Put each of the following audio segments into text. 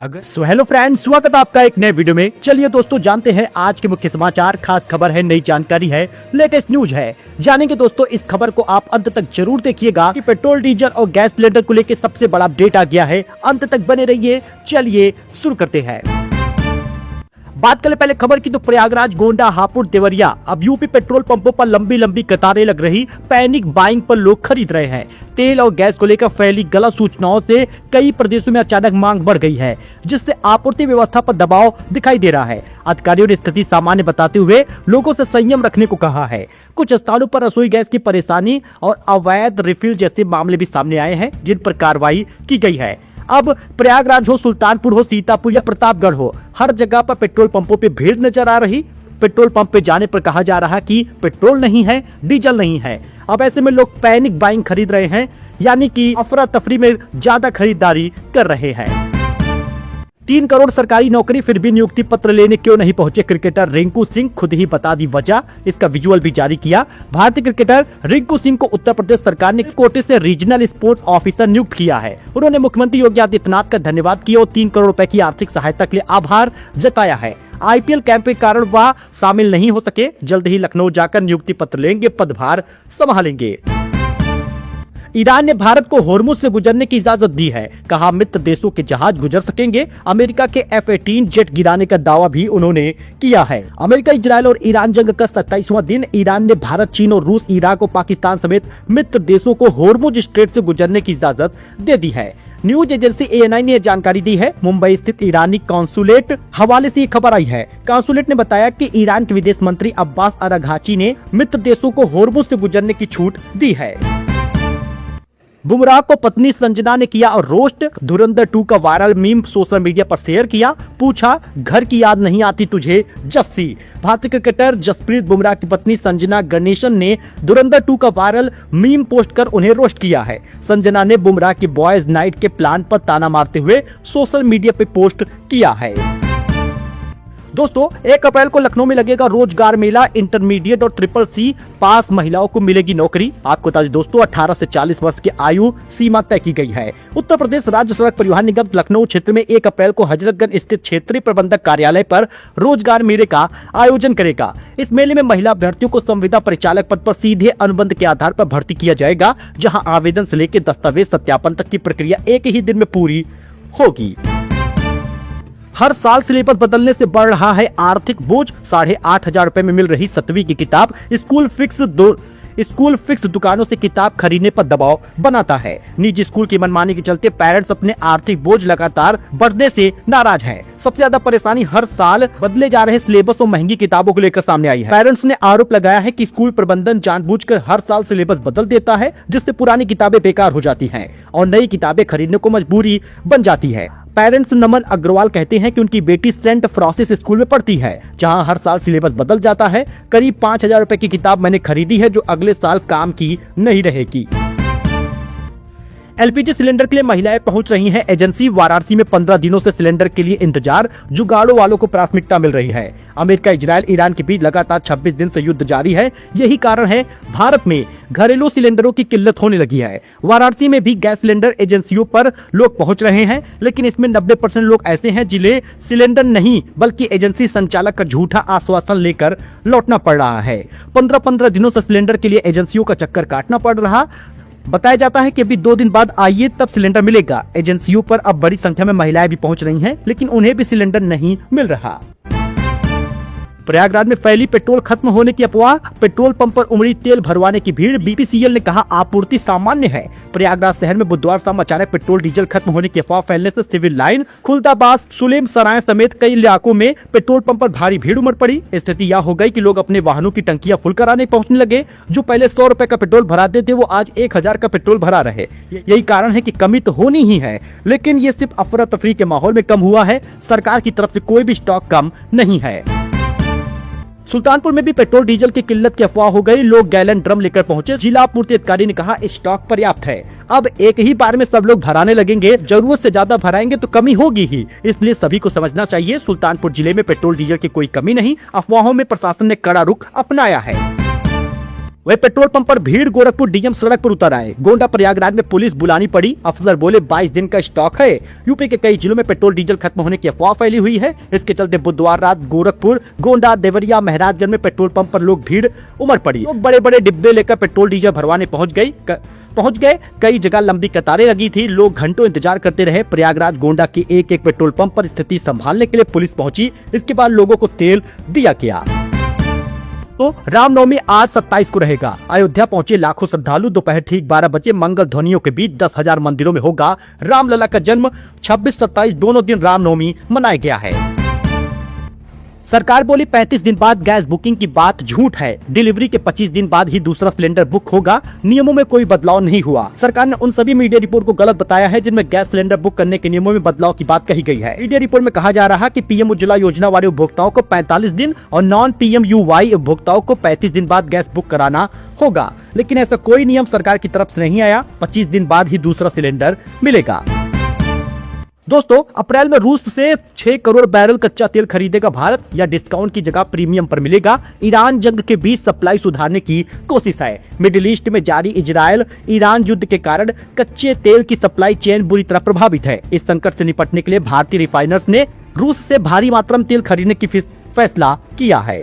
Hello friends, स्वागत है आपका एक नए वीडियो में। चलिए दोस्तों, जानते हैं आज के मुख्य समाचार। खास खबर है, नई जानकारी है, लेटेस्ट न्यूज है। जानेंगे दोस्तों इस खबर को आप अंत तक जरूर देखिएगा कि पेट्रोल, डीजल और गैस सिलेंडर को लेकर सबसे बड़ा अपडेट आ गया है। अंत तक बने रहिए। चलिए शुरू करते हैं। बात करें पहले खबर की तो प्रयागराज, गोंडा, हापुड़, देवरिया, अब यूपी पेट्रोल पंपों पर लंबी लंबी कतारें लग रही। पैनिक बाइंग पर लोग खरीद रहे हैं। तेल और गैस को लेकर फैली गलत सूचनाओं से कई प्रदेशों में अचानक मांग बढ़ गई है, जिससे आपूर्ति व्यवस्था पर दबाव दिखाई दे रहा है। अधिकारियों ने स्थिति सामान्य बताते हुए लोगों से संयम रखने को कहा है। कुछ स्थानों पर रसोई गैस की परेशानी और अवैध रिफिल जैसे मामले भी सामने आए हैं, जिन पर कार्रवाई की गई है। अब प्रयागराज हो, सुल्तानपुर हो, सीतापुर या प्रतापगढ़ हो, हर जगह पर पेट्रोल पंपों पे भीड़ नजर आ रही। पेट्रोल पंप पे जाने पर कहा जा रहा कि पेट्रोल नहीं है, डीजल नहीं है। अब ऐसे में लोग पैनिक बाइंग खरीद रहे हैं, यानी कि अफरा तफरी में ज्यादा खरीदारी कर रहे हैं। 3 करोड़ सरकारी नौकरी, फिर भी नियुक्ति पत्र लेने क्यों नहीं पहुंचे क्रिकेटर रिंकू सिंह, खुद ही बता दी वजह। इसका विजुअल भी जारी किया। भारतीय क्रिकेटर रिंकू सिंह को उत्तर प्रदेश सरकार ने कोटे से रीजनल स्पोर्ट्स ऑफिसर नियुक्त किया है। उन्होंने मुख्यमंत्री योगी आदित्यनाथ का धन्यवाद किया और 3 करोड़ रुपए की आर्थिक सहायता के लिए आभार जताया है। IPL कैंप के कारण वह शामिल नहीं हो सके। जल्द ही लखनऊ जाकर नियुक्ति पत्र लेंगे, पदभार संभालेंगे। ईरान ने भारत को होर्मुज से गुजरने की इजाजत दी है। कहा मित्र देशों के जहाज गुजर सकेंगे। अमेरिका के F-18 जेट गिराने का दावा भी उन्होंने किया है। अमेरिका, इजरायल और ईरान जंग का 27वां दिन। ईरान ने भारत, चीन और रूस, इराक और पाकिस्तान समेत मित्र देशों को होर्मुज स्ट्रेट से गुजरने की इजाजत दे दी है। न्यूज एजेंसी ANI ने जानकारी दी है। मुंबई स्थित ईरानी कॉन्सुलेट हवाले से ये खबर आई है। कॉन्सुलेट ने बताया कि ईरान के विदेश मंत्री अब्बास अराघाची ने मित्र देशों को होर्मुज से गुजरने की छूट दी है। बुमराह को पत्नी संजना ने किया और रोस्ट। धुरंधर 2 का वायरल मीम सोशल मीडिया पर शेयर किया। पूछा, घर की याद नहीं आती तुझे जस्सी। भारतीय क्रिकेटर जसप्रीत बुमराह की पत्नी संजना गणेशन ने धुरंधर 2 का वायरल मीम पोस्ट कर उन्हें रोस्ट किया है। संजना ने बुमराह की बॉयज नाइट के प्लान पर ताना मारते हुए सोशल मीडिया पे पोस्ट किया है। दोस्तों, 1 अप्रैल को लखनऊ में लगेगा रोजगार मेला। इंटरमीडिएट और CCC पास महिलाओं को मिलेगी नौकरी। आपको बता दें दोस्तों, 18 से 40 वर्ष की आयु सीमा तय की गई है। उत्तर प्रदेश राज्य सड़क परिवहन निगम लखनऊ क्षेत्र में 1 अप्रैल को हजरतगंज स्थित क्षेत्रीय प्रबंधक कार्यालय पर रोजगार मेले का आयोजन करेगा। इस मेले में महिला अभ्यर्थियों को संविदा परिचालक पद पर सीधे अनुबंध के आधार पर भर्ती किया जाएगा, जहाँ आवेदन से लेकर दस्तावेज सत्यापन तक की प्रक्रिया एक ही दिन में पूरी होगी। हर साल सिलेबस बदलने से बढ़ रहा है आर्थिक बोझ। 8,500 रुपए में मिल रही 7वीं की किताब। स्कूल फिक्स दुकानों से किताब खरीदने पर दबाव बनाता है। निजी स्कूल की मनमानी के चलते पेरेंट्स अपने आर्थिक बोझ लगातार बढ़ने से नाराज हैं। सबसे ज्यादा परेशानी हर साल बदले जा रहे सिलेबस और महंगी किताबों को लेकर सामने आई है। पेरेंट्स ने आरोप लगाया है कि स्कूल प्रबंधन जानबूझकर हर साल सिलेबस बदल देता है, जिससे पुरानी किताबें बेकार हो जाती हैं और नई किताबें खरीदने को मजबूरी बन जाती है। पेरेंट्स नमन अग्रवाल कहते हैं कि उनकी बेटी सेंट फ्रांसिस स्कूल में पढ़ती है, जहां हर साल सिलेबस बदल जाता है। करीब 5,000 रुपए की किताब मैंने खरीदी है, जो अगले साल काम की नहीं रहेगी। LPG सिलेंडर के लिए महिलाएं पहुंच रही हैं एजेंसी। वाराणसी में 15 दिनों से सिलेंडर के लिए इंतजार। जुगाड़ों वालों को प्राथमिकता मिल रही है। अमेरिका, इजरायल, ईरान के बीच लगातार 26 दिन से युद्ध जारी है। यही कारण है भारत में घरेलू सिलेंडरों की किल्लत होने लगी है। वाराणसी में भी गैस सिलेंडर एजेंसियों पर लोग पहुंच रहे हैं, लेकिन इसमें 90% लोग ऐसे हैं जिन्हें सिलेंडर नहीं बल्कि एजेंसी संचालक का झूठा आश्वासन लेकर लौटना पड़ रहा है। 15-15 दिनों से सिलेंडर के लिए एजेंसियों का चक्कर काटना पड़ रहा। बताया जाता है कि अभी 2 दिन बाद आइए तब सिलेंडर मिलेगा। एजेंसियों पर अब बड़ी संख्या में महिलाएं भी पहुंच रही हैं, लेकिन उन्हें भी सिलेंडर नहीं मिल रहा। प्रयागराज में फैली पेट्रोल खत्म होने की अफवाह। पेट्रोल पंप पर उमड़ी तेल भरवाने की भीड़। BPCL ने कहा आपूर्ति सामान्य है। प्रयागराज शहर में बुधवार शाम अचानक पेट्रोल डीजल खत्म होने की अफवाह फैलने से सिविल लाइन, खुलदाबाद, सुलेम सराय समेत कई इलाकों में पेट्रोल पंप पर भारी भीड़ उमड़ पड़ी। स्थिति यह हो गई कि लोग अपने वाहनों की टंकियां फुल कराने पहुंचने लगे। जो पहले 100 रुपए का पेट्रोल भराते थे, वो आज 1,000 का पेट्रोल भरा रहे। यही कारण है कि कमी तो होनी ही है, लेकिन ये सिर्फ अफरा तफरी के माहौल में कम हुआ है। सरकार की तरफ से कोई भी स्टॉक कम नहीं है। सुल्तानपुर में भी पेट्रोल डीजल की किल्लत की अफवाह हो गई। लोग गैलन ड्रम लेकर पहुंचे। जिला आपूर्ति अधिकारी ने कहा स्टॉक पर्याप्त है। अब एक ही बार में सब लोग भराने लगेंगे। जरूरत से ज्यादा भराएंगे तो कमी होगी ही, इसलिए सभी को समझना चाहिए सुल्तानपुर जिले में पेट्रोल डीजल की कोई कमी नहीं। अफवाहों में प्रशासन ने कड़ा रुख अपनाया है। वह पेट्रोल पंप पर भीड़, गोरखपुर डीएम सड़क पर उतर आए। गोंडा प्रयागराज में पुलिस बुलानी पड़ी, अफसर बोले 22 दिन का स्टॉक है। यूपी के कई जिलों में पेट्रोल डीजल खत्म होने की अफवाह फैली हुई है। इसके चलते बुधवार रात गोरखपुर, गोंडा, देवरिया, महराजगंज में पेट्रोल पंप पर लोग भीड़ उमड़ पड़ी। लोग बड़े बड़े डिब्बे लेकर पेट्रोल डीजल भरवाने पहुंच गए। कई जगह लंबी कतारें लगी थी, लोग घंटों इंतजार करते रहे। प्रयागराज, गोंडा के एक एक पेट्रोल पंप पर स्थिति संभालने के लिए पुलिस पहुंची। इसके बाद लोगों को तेल दिया गया। तो रामनवमी आज 27 को रहेगा। अयोध्या पहुंचे लाखों श्रद्धालु। दोपहर ठीक 12 बजे मंगल ध्वनियों के बीच 10,000 मंदिरों में होगा रामलला का जन्म। 26-27 दोनों दिन रामनवमी मनाया गया है। सरकार बोली 35 दिन बाद गैस बुकिंग की बात झूठ है। डिलीवरी के 25 दिन बाद ही दूसरा सिलेंडर बुक होगा। नियमों में कोई बदलाव नहीं हुआ। सरकार ने उन सभी मीडिया रिपोर्ट को गलत बताया है जिनमें गैस सिलेंडर बुक करने के नियमों में बदलाव की बात कही गई है। मीडिया रिपोर्ट में कहा जा रहा है कि पीएम उज्ज्वला योजना वाले उपभोक्ताओं को 45 दिन और नॉन पीएमयूवाई उपभोक्ताओं को 35 दिन बाद गैस बुक कराना होगा, लेकिन ऐसा कोई नियम सरकार की तरफ से नहीं आया। 25 दिन बाद ही दूसरा सिलेंडर मिलेगा। दोस्तों, अप्रैल में रूस से 6 करोड़ बैरल कच्चा तेल खरीदेगा भारत, या डिस्काउंट की जगह प्रीमियम पर मिलेगा। ईरान जंग के बीच सप्लाई सुधारने की कोशिश है। मिडिल ईस्ट में जारी इजरायल ईरान युद्ध के कारण कच्चे तेल की सप्लाई चेन बुरी तरह प्रभावित है। इस संकट से निपटने के लिए भारतीय रिफाइनर्स ने रूस से भारी मात्रा में तेल खरीदने की फैसला किया है।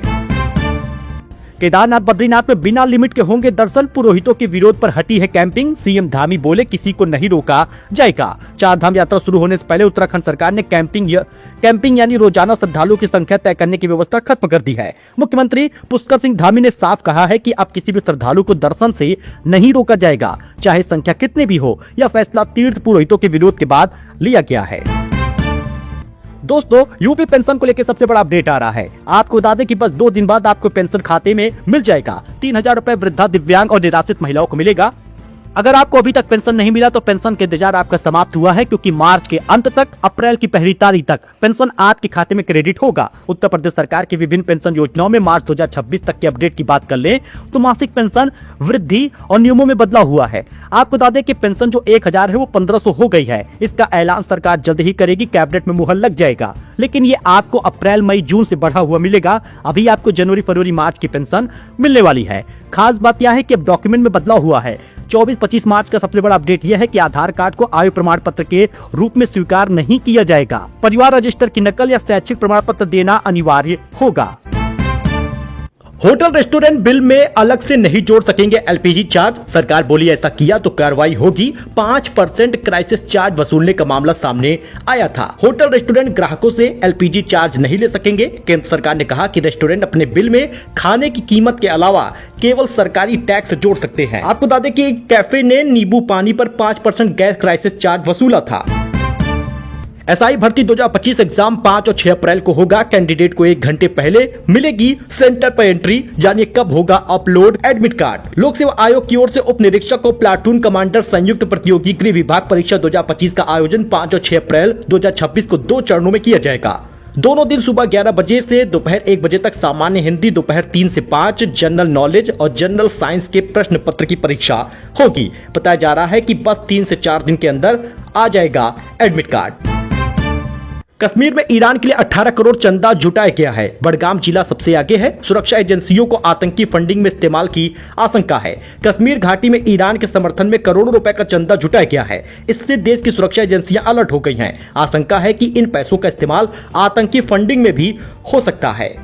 केदारनाथ, बद्रीनाथ में बिना लिमिट के होंगे दर्शन। पुरोहितों के विरोध पर हटी है कैंपिंग। सीएम धामी बोले किसी को नहीं रोका जाएगा। 4 धाम यात्रा शुरू होने से पहले उत्तराखंड सरकार ने कैंपिंग यानी रोजाना श्रद्धालुओं की संख्या तय करने की व्यवस्था खत्म कर दी है। मुख्यमंत्री पुष्कर सिंह धामी ने साफ कहा है कि अब किसी भी श्रद्धालु को दर्शन से नहीं रोका जाएगा, चाहे संख्या कितनी भी हो। यह फैसला तीर्थ पुरोहितों के विरोध के बाद लिया गया है। दोस्तों, यूपी पेंशन को लेकर सबसे बड़ा अपडेट आ रहा है। आपको बता दें कि बस 2 दिन बाद आपको पेंशन खाते में मिल जाएगा। 3,000 रुपए वृद्धा, दिव्यांग और निराश्रित महिलाओं को मिलेगा। अगर आपको अभी तक पेंशन नहीं मिला तो पेंशन का इंतजार आपका समाप्त हुआ है, क्योंकि मार्च के अंत तक, अप्रैल की पहली तारीख तक पेंशन आपके खाते में क्रेडिट होगा। उत्तर प्रदेश सरकार की विभिन्न पेंशन योजनाओं में मार्च 2026 तक के अपडेट की बात कर ले तो मासिक पेंशन वृद्धि और नियमों में बदलाव हुआ है। आपको बता दें कि पेंशन जो 1,000 है वो 1,500 हो गई है। इसका ऐलान सरकार जल्द ही करेगी, कैबिनेट में मुहर लग जाएगा। लेकिन ये आपको अप्रैल, मई, जून से बढ़ा हुआ मिलेगा। अभी आपको जनवरी, फरवरी, मार्च की पेंशन मिलने वाली है। खास बात यह है कि अब डॉक्यूमेंट में बदलाव हुआ है। 24-25 मार्च का सबसे बड़ा अपडेट यह है कि आधार कार्ड को आयु प्रमाण पत्र के रूप में स्वीकार नहीं किया जाएगा। परिवार रजिस्टर की नकल या शैक्षिक प्रमाण पत्र देना अनिवार्य होगा। होटल रेस्टोरेंट बिल में अलग से नहीं जोड़ सकेंगे एलपीजी चार्ज। सरकार बोली ऐसा किया तो कार्रवाई होगी। 5% क्राइसिस चार्ज वसूलने का मामला सामने आया था। होटल रेस्टोरेंट ग्राहकों से एलपीजी चार्ज नहीं ले सकेंगे। केंद्र सरकार ने कहा कि रेस्टोरेंट अपने बिल में खाने की कीमत के अलावा केवल सरकारी टैक्स जोड़ सकते हैं। आपको बता दें कि कैफे ने नींबू पानी पर 5% गैस क्राइसिस चार्ज वसूला था। एसआई भर्ती 2025 एग्जाम 5 और 6 अप्रैल को होगा। कैंडिडेट को 1 घंटे पहले मिलेगी सेंटर पर एंट्री। जानिए कब होगा अपलोड एडमिट कार्ड। लोक सेवा आयोग की ओर से उप निरीक्षक और प्लाटून कमांडर संयुक्त प्रतियोगी गृह विभाग परीक्षा 2025 का आयोजन 5 और 6 अप्रैल 2026 को 2 चरणों में किया जाएगा। दोनों दिन सुबह 11 बजे से दोपहर 1 बजे तक सामान्य हिंदी, दोपहर 3 से 5 जनरल नॉलेज और जनरल साइंस के प्रश्न पत्र की परीक्षा होगी। बताया जा रहा है कि बस 3 से 4 दिन के अंदर आ जाएगा एडमिट कार्ड। कश्मीर में ईरान के लिए 18 करोड़ चंदा जुटाया गया है। बडगाम जिला सबसे आगे है। सुरक्षा एजेंसियों को आतंकी फंडिंग में इस्तेमाल की आशंका है। कश्मीर घाटी में ईरान के समर्थन में करोड़ों रुपए का चंदा जुटाया गया है। इससे देश की सुरक्षा एजेंसियां अलर्ट हो गई हैं। आशंका है कि इन पैसों का इस्तेमाल आतंकी फंडिंग में भी हो सकता है।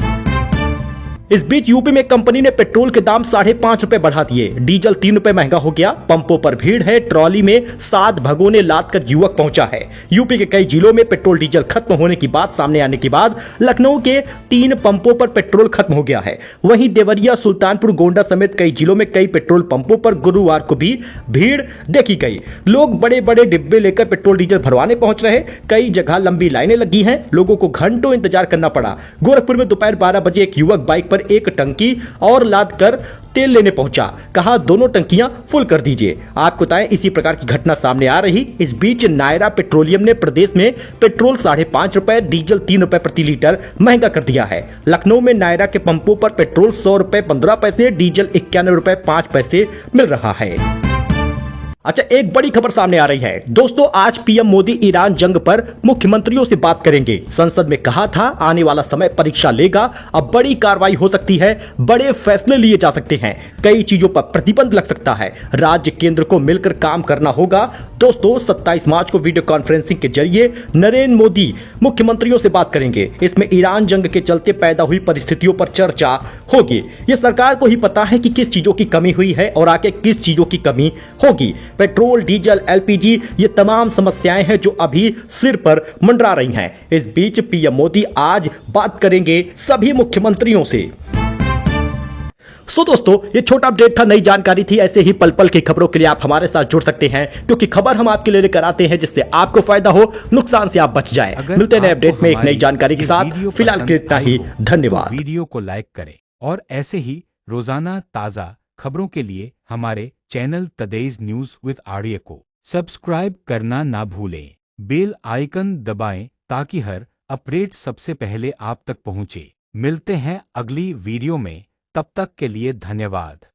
इस बीच यूपी में कंपनी ने पेट्रोल के दाम 5.5 रुपए बढ़ा दिए। डीजल 3 रुपए महंगा हो गया। पंपों पर भीड़ है। ट्रॉली में 7 भगोने लाद कर युवक पहुंचा है। यूपी के कई जिलों में पेट्रोल डीजल खत्म होने की बात सामने आने के बाद लखनऊ के 3 पंपों पर पेट्रोल खत्म हो गया है। वहीं देवरिया, सुल्तानपुर, गोंडा समेत कई जिलों में कई पेट्रोल पंपों पर गुरुवार को भी भीड़ देखी गई। लोग बड़े बड़े डिब्बे लेकर पेट्रोल डीजल भरवाने पहुंच रहे। कई जगह लंबी लाइनें लगी हैं। लोगों को घंटों इंतजार करना पड़ा। गोरखपुर में दोपहर 12 बजे एक युवक बाइक पर एक टंकी और लाद कर तेल लेने पहुंचा। कहा दोनों टंकियां फुल कर दीजिए। आपको बताएं इसी प्रकार की घटना सामने आ रही। इस बीच नायरा पेट्रोलियम ने प्रदेश में पेट्रोल 5.5 रुपए, डीजल 3 रुपए प्रति लीटर महंगा कर दिया है। लखनऊ में नायरा के पंपों पर पेट्रोल 100 रुपए 15 पैसे, डीजल 91 रुपए 5 पैसे मिल रहा है। अच्छा, एक बड़ी खबर सामने आ रही है दोस्तों। आज पीएम मोदी ईरान जंग पर मुख्यमंत्रियों से बात करेंगे। संसद में कहा था आने वाला समय परीक्षा लेगा। अब बड़ी कार्रवाई हो सकती है, बड़े फैसले लिए जा सकते हैं, कई चीजों पर प्रतिबंध लग सकता है। राज्य केंद्र को मिलकर काम करना होगा। दोस्तों 27 मार्च को वीडियो कॉन्फ्रेंसिंग के जरिए नरेंद्र मोदी मुख्यमंत्रियों से बात करेंगे। इसमें ईरान जंग के चलते पैदा हुई परिस्थितियों पर चर्चा होगी। यह सरकार को ही पता है कि किस चीजों की कमी हुई है और आगे किस चीजों की कमी होगी। पेट्रोल, डीजल, एलपीजी, ये तमाम समस्याएं हैं जो अभी सिर पर मंडरा रही हैं। इस बीच पीएम मोदी आज बात करेंगे सभी मुख्यमंत्रियों से। दोस्तों ये छोटा अपडेट था, नई जानकारी थी। ऐसे ही पल पल की खबरों के लिए आप हमारे साथ जुड़ सकते हैं, क्योंकि खबर हम आपके लिए लेकर आते हैं जिससे आपको फायदा हो, नुकसान से आप बच जाएं। मिलते हैं अपडेट में एक नई जानकारी के साथ। फिलहाल के इतना ही, धन्यवाद। वीडियो को लाइक करें और ऐसे ही रोजाना ताजा खबरों के लिए हमारे चैनल तदेज न्यूज विद आर्य को सब्सक्राइब करना ना भूलें। बेल आइकन दबाएं ताकि हर अपडेट सबसे पहले आप तक पहुंचे। मिलते हैं अगली वीडियो में, तब तक के लिए धन्यवाद।